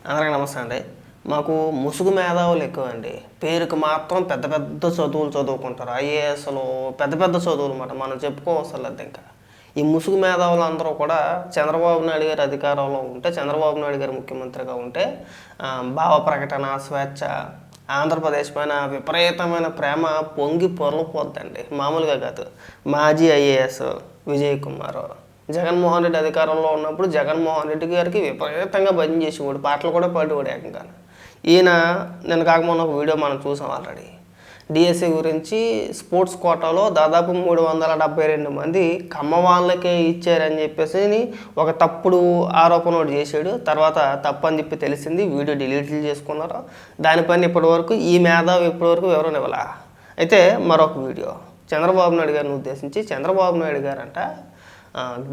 అందరికీ నమస్తే అండి. మాకు ముసుగు మేధావులు ఎక్కువ అండి. పేరుకి మాత్రం పెద్ద పెద్ద చదువులు చదువుకుంటారు. ఐఏఎస్లు పెద్ద పెద్ద చదువులు అన్నమాట. మనం చెప్పుకోవసరం లేదు ఇంకా. ఈ ముసుగు మేధావులు అందరూ కూడా చంద్రబాబు నాయుడు గారి అధికారంలో ఉంటే, చంద్రబాబు నాయుడు గారు ముఖ్యమంత్రిగా ఉంటే భావ ప్రకటన, స్వేచ్ఛ, ఆంధ్రప్రదేశ్ పైన విపరీతమైన ప్రేమ పొంగి పొరలిపోద్దండి. మామూలుగా కాదు. మాజీ ఐఏఎస్ విజయ్ కుమార్ జగన్మోహన్ రెడ్డి అధికారంలో ఉన్నప్పుడు జగన్మోహన్ రెడ్డి గారికి విపరీతంగా భజన చేసేవాడు, పాటలు కూడా పాడేవాడు ఏకంగా. ఈయన నేను కాకముందు ఒక వీడియో మనం చూసాం ఆల్రెడీ. డిఎస్సి గురించి స్పోర్ట్స్ కోటాలో దాదాపు 372 మంది కమ్మ వాళ్ళకే ఇచ్చారని చెప్పేసి ఒక తప్పుడు ఆరోపణ ఒకటి చేశాడు. తర్వాత తప్పని చెప్పి తెలిసింది, వీడియో డిలీట్లు చేసుకున్నారు. దానిపైన ఇప్పటివరకు ఈ మేధావి ఇప్పటివరకు వివరణ ఇవ్వాల. అయితే మరొక వీడియో చంద్రబాబు నాయుడు గారిని ఉద్దేశించి, చంద్రబాబు నాయుడు గారంట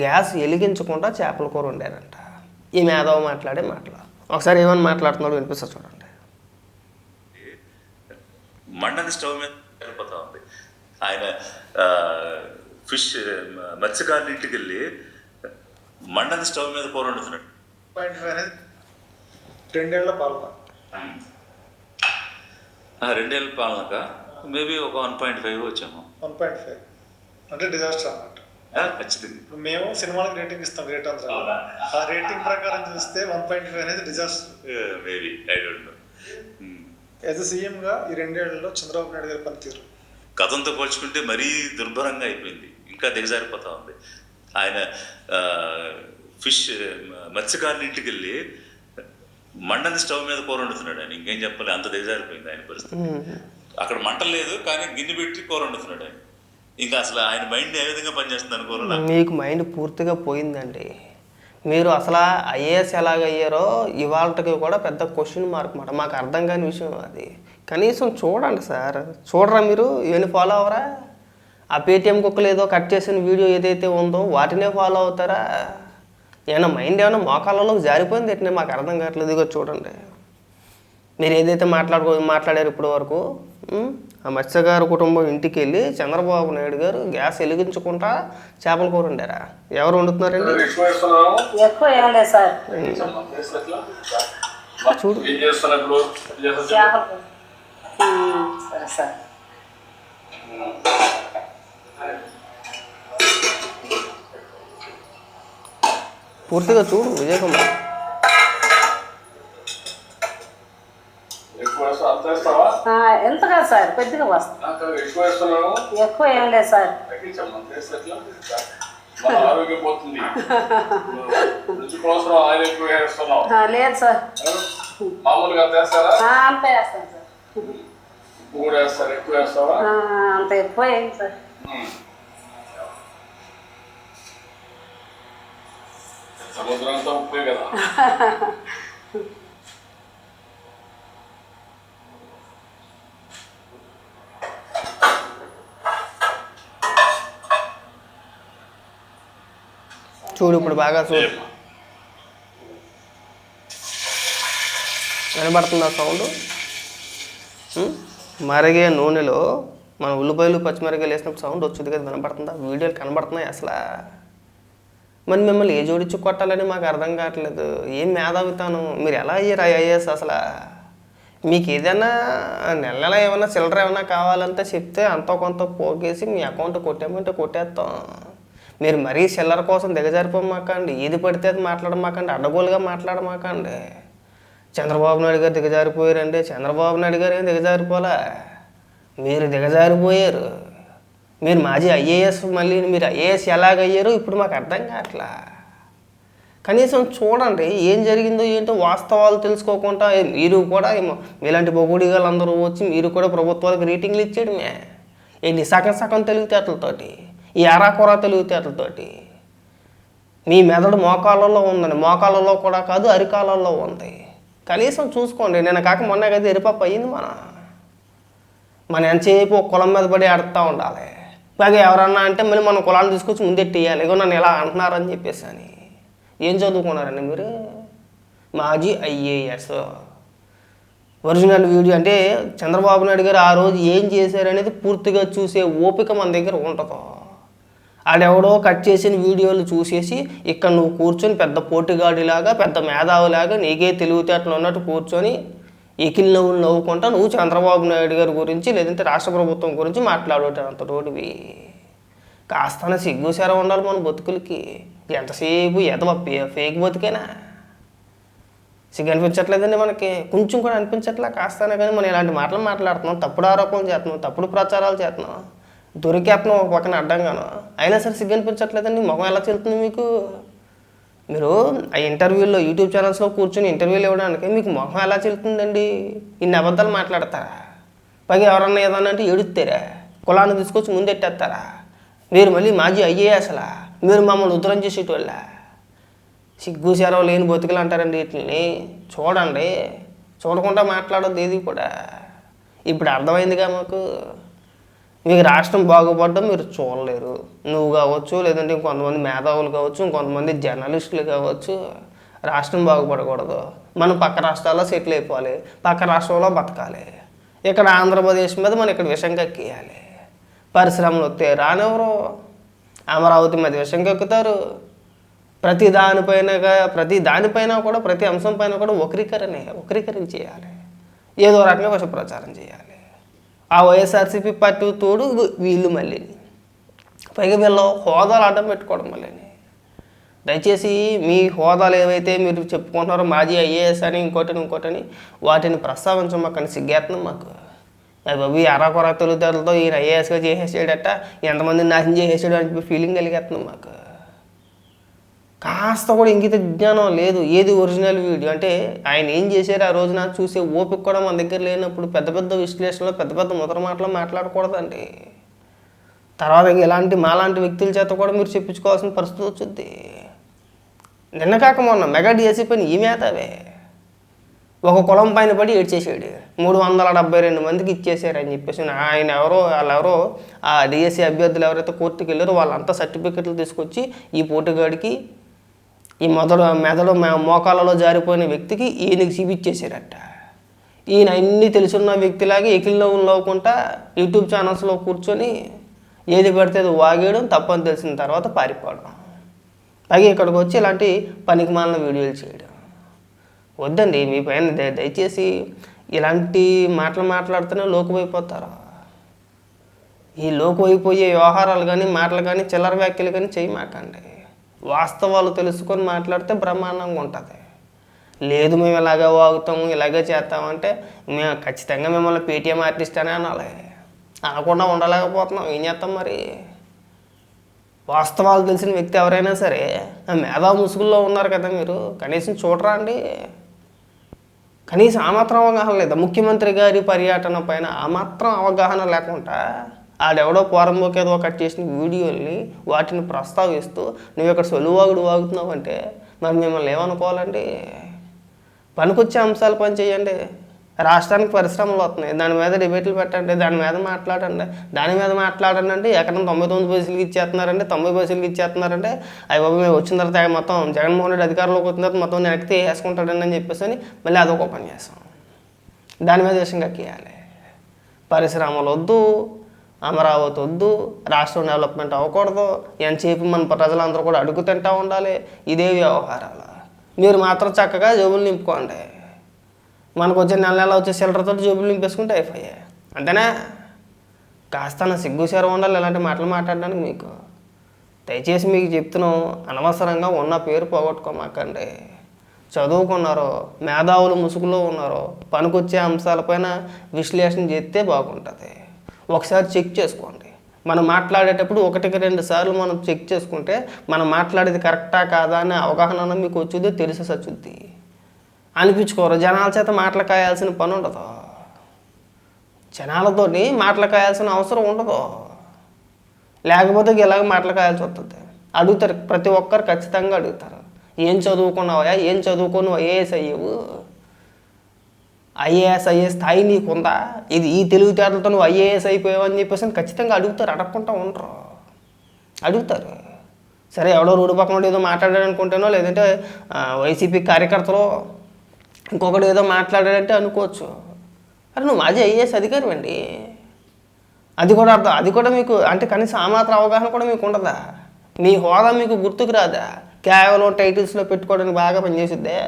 గ్యాస్ వెలిగించకుండా చేపల కూర వండారంట. ఈ మేధావి మాట్లాడే మాటలు ఒకసారి ఏమని మాట్లాడుతున్నాడు వినిపిస్తా చూడండి. మండని స్టవ్ మీద వెళ్ళిపోతా ఉంది. ఆయన ఫిష్ మత్స్యకారుల ఇంటికి వెళ్ళి మండని స్టవ్ మీద కూర వండుతున్నాడు. 2 ఏళ్ల పాలన, 2 ఏళ్ళ పాలనక మేబీ ఒక 1.5 వచ్చాము. 1.5 అంటే డిజాస్టర్ అన్నమాట. ఖచ్చితంగా ఇప్పుడు మేము సినిమాలకు రేటింగ్ ఇస్తాం, రేట్ అంతా ఆ రేటింగ్ ప్రకారం చూస్తే 1.5 అనేది disaster. Maybe I don't know. As a సీఎంగా ఈ 2 ఏళ్లలో చంద్రబాబు నాయుడు గారి పనితీరు గతంతో పోల్చుకుంటే మరీ దుర్భరంగా అయిపోయింది, ఇంకా దిగజారిపోతా ఉంది. ఆయన ఫిష్ మత్స్యకారుల ఇంటికి వెళ్ళి మండని స్టవ్ మీద కూర వండుతున్నాడు. ఆయన ఇంకేం చెప్పాలి, అంత దిగజారిపోయింది ఆయన పరిస్థితి. అక్కడ మంట లేదు కానీ గిన్నె పెట్టి కూర వండుతున్నాడు ఆయన. ఇంకా అసలు ఆయన మైండ్ ఏ విధంగా పనిచేస్తుంది అనుకోరు. మీకు మైండ్ పూర్తిగా పోయిందండి. మీరు అసలు ఐఏఎస్ ఎలాగయ్యారో ఇవాళకి కూడా పెద్ద క్వశ్చన్ మార్క్ మాట. మాకు అర్థం కాని విషయం అది. కనీసం చూడండి సార్, చూడరా మీరు? ఇవన్నీ ఫాలో అవరా? ఆ పేటీఎం కుక్కలు ఏదో కట్ చేసిన వీడియో ఏదైతే ఉందో వాటినే ఫాలో అవుతారా? ఏమన్నా మైండ్ ఏమైనా మోకాళ్ళలోకి జారిపోయింది ఎట్నే మాకు అర్థం కావట్లేదు. ఇదిగో చూడండి, మీరు ఏదైతే మాట్లాడారు ఇప్పటి వరకు. ఆ మత్స్యగారు కుటుంబం ఇంటికి వెళ్ళి చంద్రబాబు నాయుడు గారు గ్యాస్ వెలిగించుకుంటా చేపల కూర వండారా? ఎవరు వండుతున్నారండి? ఎక్కువ ఏం లేదు సార్. చూడు, సరే సార్. పూర్తిగా చూడు విజయ్ కుమార్. ఎంత కాదు సార్, కొద్దిగా వస్తా. ఎక్కువ ఏం లేదు సార్. లేదు సార్, అంత వేస్తాను సార్. అంత ఎక్కువ ఏం సార్. సముద్రం అంతా ఉప్పే కదా. చూడు ఇప్పుడు బాగా చూడు, వినబడుతుందా సౌండ్? మరిగే నూనెలో మన ఉల్లిపాయలు పచ్చిమిరకాయలు వేసినప్పుడు సౌండ్ వచ్చింది కదా, వినబడుతుందా? వీడియోలు కనబడుతున్నాయి అసలు. మరి మిమ్మల్ని ఏ జోడించి కొట్టాలని మాకు అర్థం కావట్లేదు. ఏం మేధావితాను? మీరు ఎలా అయ్యారు ఐఏఎస్ అసలు? మీకు ఏదైనా నెల నెల ఏమైనా చిల్లర ఏమైనా కావాలంటే చెప్తే అంతో కొంత పోగేసి మీ అకౌంట్ కొట్టేమంటే కొట్టేస్తాం. మీరు మరీ చిల్లర కోసం దిగజారిపోమాకండి, ఏది పడితే అది మాట్లాడమాకండి, అడ్డగోలుగా మాట్లాడమాకండి. చంద్రబాబు నాయుడు గారు దిగజారిపోయారండి. చంద్రబాబు నాయుడు గారు ఏం దిగజారిపోలే, మీరు దిగజారిపోయారు. మీరు మాజీ ఐఏఎస్, మళ్ళీ మీరు ఐఏఎస్ ఎలాగయ్యారో ఇప్పుడు మాకు అర్థం కావట్లా. కనీసం చూడండి ఏం జరిగిందో ఏంటో వాస్తవాలు తెలుసుకోకుండా మీరు కూడా మీలాంటి బొగుడిగాళ్ళు అందరూ వచ్చి మీరు కూడా ప్రభుత్వాలకు రేటింగ్లు ఇచ్చేయడమే. ఏంటి సగం సగం తెలివితేటలతోటి, ఈ అరాకొర తెలివితేటలతోటి. మీ మెదడు మోకాళ్ళలో ఉందండి, మోకాళ్ళలో కూడా కాదు అరికాలలో ఉంది. కనీసం చూసుకోండి. నేను కాక మొన్న కదా ఎరిపప్పు అయ్యింది. మన ఎంతసేపు కులం మీద పడి ఆడుతూ ఉండాలి. బాగా ఎవరన్నా అంటే మళ్ళీ మన కులాన్ని తీసుకొచ్చి ముందెట్టేయాలి. ఇగో నన్ను ఇలా అంటున్నారని చెప్పేసి అని. ఏం చదువుకున్నారండి మీరు? మాజీ ఐఏఎస్. ఒరిజినల్ వీడియో అంటే చంద్రబాబు నాయుడు గారు ఆ రోజు ఏం చేశారనేది పూర్తిగా చూసే ఓపిక మన దగ్గర ఉంటుంది. ఆడెవడో కట్ చేసిన వీడియోలు చూసేసి ఇక్కడ నువ్వు కూర్చొని పెద్ద పోటీగాడిలాగా పెద్ద మేధావులాగా నీకే తెలివితేటలు ఉన్నట్టు కూర్చొని ఎకిల్ నవ్వులు నవ్వుకుంటా నువ్వు చంద్రబాబు నాయుడు గారి గురించి లేదంటే రాష్ట్ర ప్రభుత్వం గురించి మాట్లాడేటంత రోడ్డువి. కాస్త సిగ్గుసార ఉండాలి మన బతుకులకి. ఎంతసేపు ఎదవ ఫేక్ బతుకేనా? సిగ్గు అనిపించట్లేదండి మనకి, కొంచెం కూడా అనిపించట్లే కాస్తానే. కానీ మనం ఇలాంటి మాటలు మాట్లాడుతున్నాం, తప్పుడు ఆరోపణలు చేస్తున్నాం, తప్పుడు ప్రచారాలు చేస్తున్నాం, దొరికేస్తున్నాం ఒక పక్కన అడ్డంగాను. అయినా సరే సిగ్గు అనిపించట్లేదండి. మొహం ఎలా చెల్లుతుంది మీకు? మీరు ఆ ఇంటర్వ్యూల్లో యూట్యూబ్ ఛానల్స్లో కూర్చొని ఇంటర్వ్యూలు ఇవ్వడానికి మీకు మొహం ఎలా చెల్లుతుందండి? ఇన్ని అబద్ధాలు మాట్లాడతారా? పైగా ఎవరన్నా ఏదన్నా అంటే ఏడుస్తారా? కులాన్ని తీసుకొచ్చి ముందెట్టేస్తారా? మీరు మళ్ళీ మాజీ అయ్యేసలా మీరు మమ్మల్ని ఉద్ధరం చేసేటోళ్ళ? సిగ్గు సెరవు లేని బతుకులు అంటారండి వీటిని. చూడండి, చూడకుండా మాట్లాడొద్దు ఏది కూడా. ఇప్పుడు అర్థమైందిగా మాకు. మీకు రాష్ట్రం బాగుపడడం మీరు చూడలేరు. నువ్వు కావచ్చు, లేదంటే ఇంకొంతమంది మేధావులు కావచ్చు, ఇంకొంతమంది జర్నలిస్టులు కావచ్చు. రాష్ట్రం బాగుపడకూడదు, మనం పక్క రాష్ట్రాల్లో సెటిల్ అయిపోవాలి, పక్క రాష్ట్రంలో బతకాలి. ఇక్కడ ఆంధ్రప్రదేశ్ మీద మనం ఇక్కడ విషం కక్కియాలి. పరిశ్రమలు వస్తే రానివ్వరు, అమరావతి మీద విషం కక్కుతారు. ప్రతి దానిపైన కూడా ప్రతి అంశం పైన కూడా వక్రీకరించేయాలి. ఏదో రకంగా విష ప్రచారం చేయాలి. ఆ వైఎస్ఆర్సీపీ పార్టీ తోడు వీళ్ళు మళ్ళీ పైగా వీళ్ళు హోదాలు అడ్డం పెట్టుకోవడం మళ్ళీ. దయచేసి మీ హోదాలు ఏవైతే మీరు చెప్పుకుంటున్నారో మాజీ ఐఏఎస్ అని ఇంకోటని వాటిని ప్రస్తావించమాకండి. సిగ్గేస్తున్నాం మాకు. బాబు అరాకొర తెలుగుతారులతో ఈయన ఐఏఎస్గా చేసేసాడట, ఎంతమందిని నాశనం చేసేసాడు అని చెప్పి ఫీలింగ్ కలిగేస్తున్నాం మాకు. కాస్త కూడా ఇంగిత జ్ఞానం లేదు. ఏది ఒరిజినల్ వీడియో అంటే ఆయన ఏం చేశారు ఆ రోజున చూసే ఓపిక కూడా మన దగ్గర లేనప్పుడు పెద్ద పెద్ద విశ్లేషణలో పెద్ద పెద్ద ముద్ర మాటలు మాట్లాడకూడదండి. తర్వాత ఇలాంటి మాలాంటి వ్యక్తుల చేత కూడా మీరు చెప్పించుకోవాల్సిన పరిస్థితి వచ్చింది. నిన్న కాక మొన్న మెగా డిఎస్సీ పైన ఈ మేతావే ఒక కులం పైన పడి ఏడ్చేసాడు. 372 మందికి ఇచ్చేసారని చెప్పేసి వాళ్ళెవరో ఆ డిఎస్సీ అభ్యర్థులు ఎవరైతే కోర్టుకు వెళ్ళారో వాళ్ళంతా సర్టిఫికెట్లు తీసుకొచ్చి ఈ పోటుగాడికి ఈ మెదడు మోకాలలో జారిపోయిన వ్యక్తికి ఈయనకి చూపించేశారట. ఈయన అన్నీ తెలుసున్న వ్యక్తిలాగే ఎకిల్లో నవ్వుకుంటా యూట్యూబ్ ఛానల్స్లో కూర్చొని ఏది పడితే అది వాగేయడం, తప్పని తెలిసిన తర్వాత పారిపోవడం, పైగా ఇక్కడికి వచ్చి ఇలాంటి పనికిమాలిన వీడియోలు చేయడం. వద్దండి, మీ పైన దయచేసి ఇలాంటి మాటలు మాట్లాడుతూనే లోకువైపోతారు. ఈ లోకువైపోయే వ్యవహారాలు కానీ మాటలు కానీ చిల్లర వ్యాఖ్యలు కానీ చేయమాకండి. వాస్తవాలు తెలుసుకొని మాట్లాడితే బ్రహ్మాండంగా ఉంటుంది. లేదు మేము ఇలాగే వాగుతాము, ఇలాగే చేస్తామంటే మేము ఖచ్చితంగా మిమ్మల్ని పేటీఎం ఆర్టిస్ట్ అనే అనాలి. అనకుండా ఉండలేకపోతున్నాం, ఏం చేస్తాం మరి? వాస్తవాలు తెలిసిన వ్యక్తి ఎవరైనా సరే మేధా ముసుగుల్లో ఉన్నారు కదా, మీరు కనీసం చూడరా అండి? కనీసం ఆ మాత్రం అవగాహన లేదా? ముఖ్యమంత్రి గారి పర్యటన పైన ఆ మాత్రం అవగాహన లేకుండా ఆడెవడో పోరంబోకి ఏదో కట్ చేసిన వీడియోల్ని వాటిని ప్రస్తావిస్తూ నువ్వు ఇక్కడ సొలువాగుడు వాగుతున్నావు అంటే మరి మిమ్మల్ని ఏమనుకోవాలండి? పనికొచ్చే అంశాలు పని చేయండి. రాష్ట్రానికి పరిశ్రమలు వస్తున్నాయి, దాని మీద డిబేట్లు పెట్టండి, దాని మీద మాట్లాడండి అంటే ఎక్కడ 99 పైసలకి ఇచ్చేస్తున్నారంటే 90 పైసలకి ఇచ్చేస్తున్నారంటే అవి బాబు మేము వచ్చిన తర్వాత మొత్తం జగన్మోహన్ రెడ్డి అధికారంలోకి వచ్చిన తర్వాత మొత్తం వెనక్కి వేసుకుంటాడండి అని చెప్పేసి మళ్ళీ అదొక పని చేస్తాం. దాని మీద విషయం కక్కియాలి. పరిశ్రమలు వద్దు, అమరావతి వద్దు, రాష్ట్రం డెవలప్మెంట్ అవ్వకూడదు, ఎంతసేపు మన ప్రజలందరూ కూడా అడుగు తింటూ ఉండాలి. ఇదే వ్యవహారాలు. మీరు మాత్రం చక్కగా జేబులు నింపుకోండి. మనకు వచ్చే నెల వచ్చే సిల్లర్తో జేబులు నింపేసుకుంటే అయిపోయాయి, అంతేనా? కాస్త సిగ్గుసేర ఉండాలి ఇలాంటి మాటలు మాట్లాడడానికి. మీకు దయచేసి మీకు చెప్తున్నాం, అనవసరంగా ఉన్న పేరు పోగొట్టుకోమాకండి. చదువుకున్నారో, మేధావులు ముసుగులో ఉన్నారో, పనికొచ్చే అంశాలపైన విశ్లేషణ చేస్తే బాగుంటుంది. ఒకసారి చెక్ చేసుకోండి. మనం మాట్లాడేటప్పుడు 1-2 సార్లు మనం చెక్ చేసుకుంటే మనం మాట్లాడేది కరెక్టా కాదా అనే అవగాహన మీకు వచ్చుద్ది, తెలిసి సచ్చుద్ది. అనిపించుకోరు. జనాల చేత మాటలు కాయాల్సిన పని ఉండదు, జనాలతోటి మాటలు కాయాల్సిన అవసరం ఉండదు. లేకపోతే ఇలాగ మాటలు కాయాల్సి వస్తుంది. అడుగుతారు, ప్రతి ఒక్కరు ఖచ్చితంగా అడుగుతారు, ఏం చదువుకున్నావా, ఏం చదువుకొని ఐఏఎస్ అయ్యావు, ఐఏఎస్ అయ్యే స్థాయి నీకుందా, ఈ తెలివితేటలతో నువ్వు ఐఏఎస్ అయిపోయావు అని చెప్పేసి ఖచ్చితంగా అడుగుతారు. అడగకుండా ఉండరు, అడుగుతారు. సరే, ఎవడో రోడ్డు పక్కన ఏదో మాట్లాడాడు అనుకుంటానో, లేదంటే వైసీపీ కార్యకర్తలు ఇంకొకటి ఏదో మాట్లాడాడంటే అనుకోవచ్చు. అరే నువ్వు మాజీ ఐఏఎస్ అధికారి అండి, అది కూడా మీకు అంటే కనీసం ఆ మాత్రం అవగాహన కూడా మీకు ఉండదా? మీ హోదా మీకు గుర్తుకు రాదా? కేవలం టైటిల్స్లో పెట్టుకోవడానికి బాగా పనిచేసిద్దే.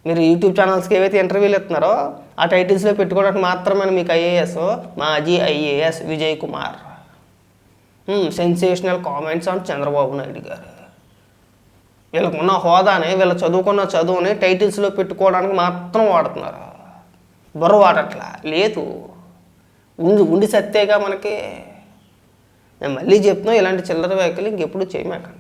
మీరు యూట్యూబ్ ఛానల్స్కి ఏవైతే ఇంటర్వ్యూలు ఇస్తున్నారో ఆ టైటిల్స్లో పెట్టుకోవడానికి మాత్రమే మీకు ఐఏఎస్, మాజీ IAS Vijay Kumar, sensational comments on Chandrababu Naidu గారు. వీళ్ళకున్న హోదాని, వీళ్ళ చదువుకున్న చదువుని టైటిల్స్లో పెట్టుకోవడానికి మాత్రం వాడుతున్నారు. బుర్ర వాడట్లా లేదు. ఉండి సత్తేగా మనకి. నేను మళ్ళీ చెప్తున్నా, ఇలాంటి చిల్లర వ్యాఖ్యలు ఇంకెప్పుడు చేయమాకండి.